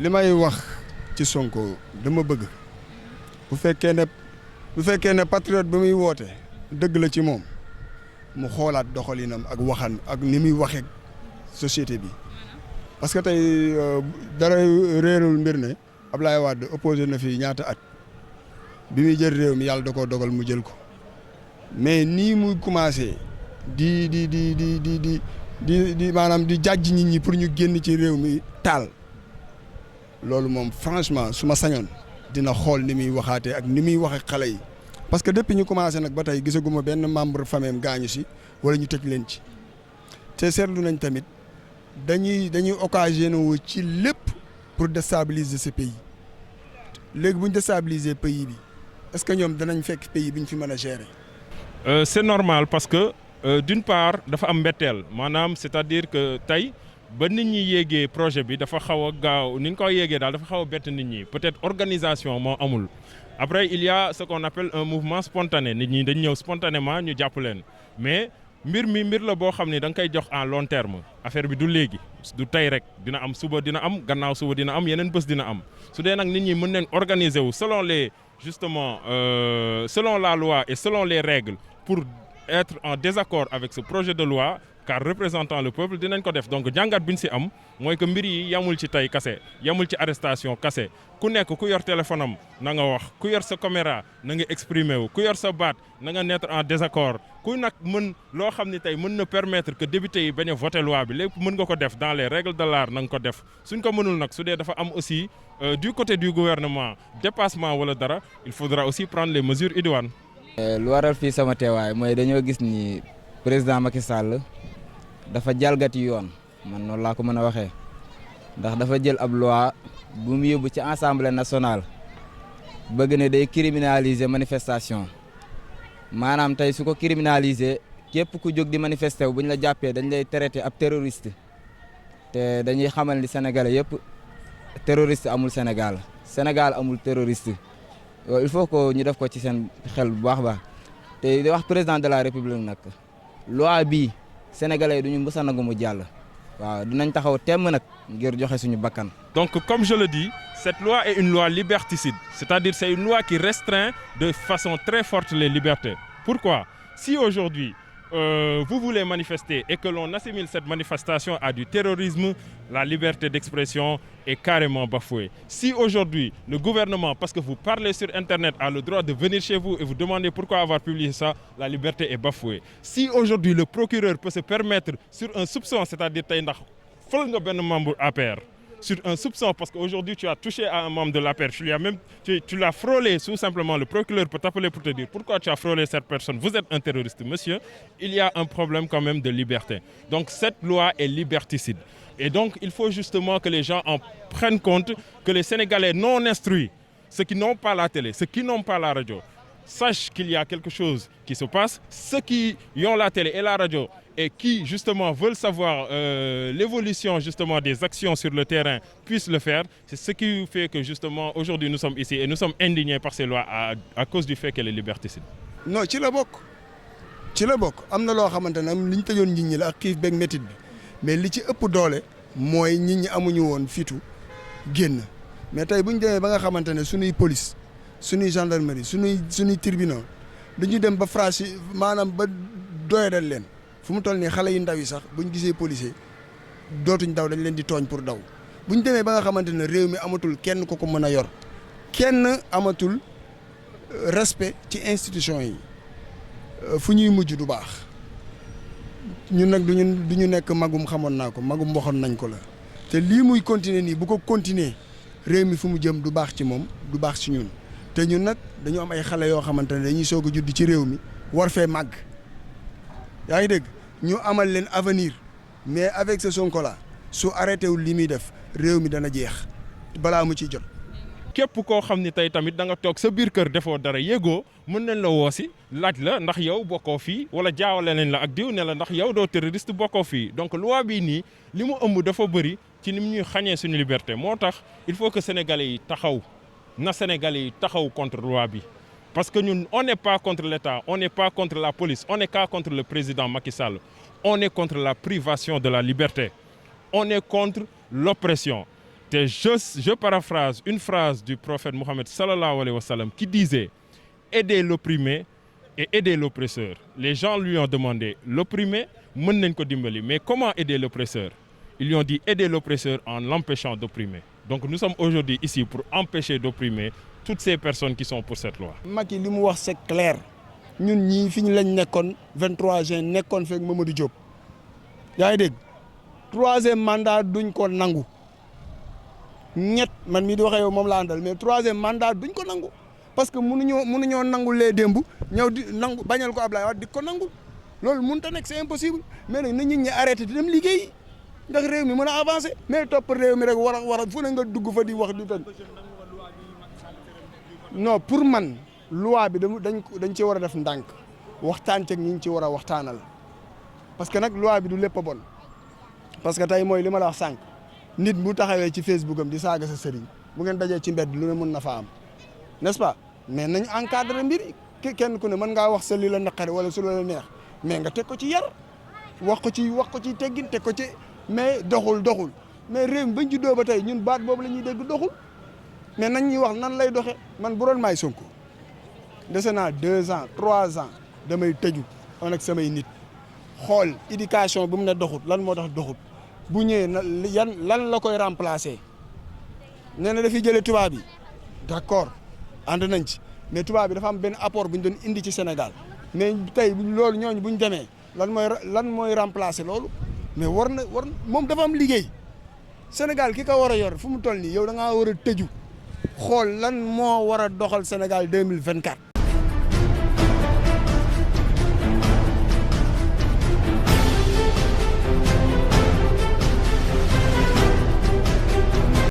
li may wax ci Sonko dama bëgg bu fekkee ne patriote bi muy woote dëgg la ci moom mu xoolaat doxalinam ak waxan ak ni muy waxee société bi parce que tey dara réerul mbir ne Ablaye Wade opposé na fi ñaata at bi muy jël réew mi yàlla da koo dogal mu jël ko mais nii muy commencé di maanaam di jàjj nit ñi pour ñu génn ci réew mi taal loolu moom franchement su ma sañoon dina xool ni muy waxaatee ak ni muy waxee xale yi parce que depuis ñu commencé nag ba tey gisaguma benn membre famille gaañu si wala ñu tëj leen ci te seetlu nañ tamit dañuy occasionné wu ci lépp pour déstabiliser ce pays léegi bu ñu déstabiliser pays bi est-ce que ñoom danañ fekk pays bi ñu fi mën a gérer. C'est normal parce que d'une part dafa am mbetteel maanaam c'est-à-dire que tey ba nit ñi yéegee projet bi dafa xaw a gaaw ni ñu ko yéegee daal dafa xaw a bett nit ñi peut-être organisation moo amul. Après il y a ce qu'on appelle un mouvement spontané nit ñi dañ ñëw spontanément ñu jàpp leen mais mbir la boo xam ne da nga koy jox en long terme affaire bi du léegi du tey rek dina am suba dina am gannaaw suba dina am yeneen bés dina am su dee nag nit ñi mën nañ organiser wu selon la loi et selon les règles pour être en désaccord avec ce projet de loi car représentant le peuple dinañ ko def donc jàngat bi ñu si am mooy que mbir yi yamul ci tey kase yamul ci arrestation kase ku nekk ku yor téléphone am na nga wax ku yor sa caméra na nga exprimer wu ku yor sa baat na nga être en désaccord ku nag mën loo xam ne tey mën na permettre que député yi bañ a voter loi bi lépp mën nga ko def dans les règles de l'art na nga ko def suñ ko mënul nag su dee dafa am aussi du côté du gouvernement dépassement wala dara il faudra aussi prendre les mesures idoines. lu waral fii sama teewaay mooy dañoo gis ni président Macky Sall dafa jalgati yoon man noonu laa ko mën a waxee ndax dafa jël ab loi bu mu yóbbu ci assemblée nationale bëgg ne day criminaliser manifestation maanaam tey su ko criminaliser képp ku jóg di manifester wu bu ñu la jàppee dañ lay traité ab terroriste te dañuy xamal ni sénégalais yëpp terroriste amul Sénégal amul terroriste il faut que ñu def ko ci seen xel bu baax baax te di wax président de la république nag loi bii sénégalais yi duñu mës a nangu mu jàll waaw dinañ taxaw temm nag ngir joxe suñu bakkan. Donc comme je le dis cette loi est une loi liberticide c'est-à-dire c'est une loi qui restreint de façon très forte les libertés. Pourquoi? Si aujourd'hui vous voulez manifester et que l'on assimile cette manifestation à du terrorisme, la liberté d'expression est carrément bafouée. Si aujourd'hui le gouvernement, parce que vous parlez sur Internet, a le droit de venir chez vous et vous demander pourquoi avoir publié ça, la liberté est bafouée. Si aujourd'hui le procureur peut se permettre sur un soupçon, c'est-à-dire tey ndax fël nga benn membre APR, sur un soupçon parce qu'aujourd'hui tu as touché à un membre de l'APR, tu l'as frôlé, tout simplement le procureur peut t'appeler pour te dire pourquoi tu as frôlé cette personne, vous êtes un terroriste monsieur, il y a un problème quand même de liberté. Donc cette loi est liberticide et donc il faut justement que les gens en prennent compte, que les Sénégalais non instruits, ceux qui n'ont pas la télé, ceux qui n'ont pas la radio, sachent qu'il y a quelque chose qui se passe, ceux qui ont la télé et la radio et qui justement veulent savoir l'évolution justement des actions sur le terrain puissent le faire. C'est ce qui fait que justement aujourd'hui nous sommes ici et nous sommes indignés par ces lois à cause du fait qu'elle est liberticide. Non ci la bokk am na loo xamante ne li ñu tëjoon nit ñi la ak xiif beeg métit bi mais li ci ëpp doole mooy nit ñi amuñu woon fitu génn mais tey bu ñu demee ba nga xamante ne suñuy police suñuy gendarmerie suñuy tribunal dañuy dem ba franchi maanaam ba doyadal leen fu mu toll nii xale yu ndaw yi sax buñ gisee policier dootuñ daw dañ leen di tooñ pour daw buñ demee ba nga xamante ne réew mi amatul kenn ku ko mën a yor kenn amatul respect ci institution yi fu ñuy mujj du baax ñun nag du ñu nekk magum xamoon naa ko magum waxoon nañ ko la te lii muy continuer nii bu ko continuer réew mi fu mu jëm du baax ci moom du baax ci ñun te ñun nag dañu am ay xale yoo xamante ne dañuy soog a judd ci réew mi war fee màgg yaa ngi dégg ñu amal leen avenir mais avec ce Sonko là su arrêté wul li muy def réew mi dana jeex balaa mu ciy jot. képp koo xam ni tey tamit da nga toog sa biir kër defoo dara yéegoo mën nañ la woosi laaj la ndax yow bokkoo fii wala jaawale nañ la ak diw ne la ndax yow doo terroriste bokkoo fii donc loi bii nii li mu ëmb dafa bëri ci ni mu ñuy xañee suñu liberté moo tax il faut que sénégalais yi taxaw contre loi bi. Parce que nous, on n'est pas contre l'État, on n'est pas contre la police, on n'est pas contre le président Macky Sall. On est contre la privation de la liberté. On est contre l'oppression. Je paraphrase une phrase du prophète Mohammed sallallahu alayhi wa sallam qui disait « Aider l'opprimé et aider l'oppresseur ». Les gens lui ont demandé « L'opprimé, mën nañ ko dimbali, mais comment aider l'oppresseur ?» Ils lui ont dit « Aider l'oppresseur en l'empêchant d'opprimer ». Donc nous sommes aujourd'hui ici pour empêcher d'opprimer toutes ces personnes qui sont pour cette loi. Macky li mu wax c'est clair ñun ñii fi ñu lañ nekkoon 23 juin nekkoon feeg Mamadou Diop yaa ngi dégg 3e mandat duñ ko nangu man mii di waxee yow moom laa àndal mais 3e mandat duñ ko nangu parce que mënuñoo nangu lee démb ñëw di nangu bañal ko Ablaye Wade di ko nangu loolu mënut a nekk c'est impossible mais nag na nit ñi arrêté di dem liggéey ndax réew mi mën a avancer mais topp réew mi rek war a fu ne nga dugg fa di wax di tan non pour man loi bi dañ ci war a def ndànk waxtaan ceeg ñi ñu ci war a waxtaanal parce que nag loi bi du lépp a bon parce que tey mooy li ma la wax sànq nit bu taxawee ci Facebook am di saaga sa sëriñ bu ngeen dajee ci mbedd lu ne mën na fa am n'est-ce pas mais nañ encadrer mbir yi kenn ku ne mën ngaa wax sa li la naqari wala su la neex mais nga teg ko ci yar wax ko ci teggin teg ko ci mais doxul mais réew mi bañ juddoo ba tey ñun baat boobu la ñuy dégg doxul mais nañ ñuy wax nan lay doxe man bu doon maay Sonko dese naa 2 ans 3 ans damay tëju on ak samay nit xool éducation bi mu ne doxut lan moo tax doxut bu ñëwee lan la koy remplacer nee na dafiy jëlee tubaab yi d'accord ànd nañ ci mais tubaab bi dafa am benn apport bu ñu doon indi ci Sénégal mais tey loolu ñooñu bu ñu demee lan mooy remplacer loolu mais war moom dafa am liggéey Sénégal ki ko war a yor fu mu toll nii yow da ngaa war a tëju xool lan moo war a doxal Sénégal 2024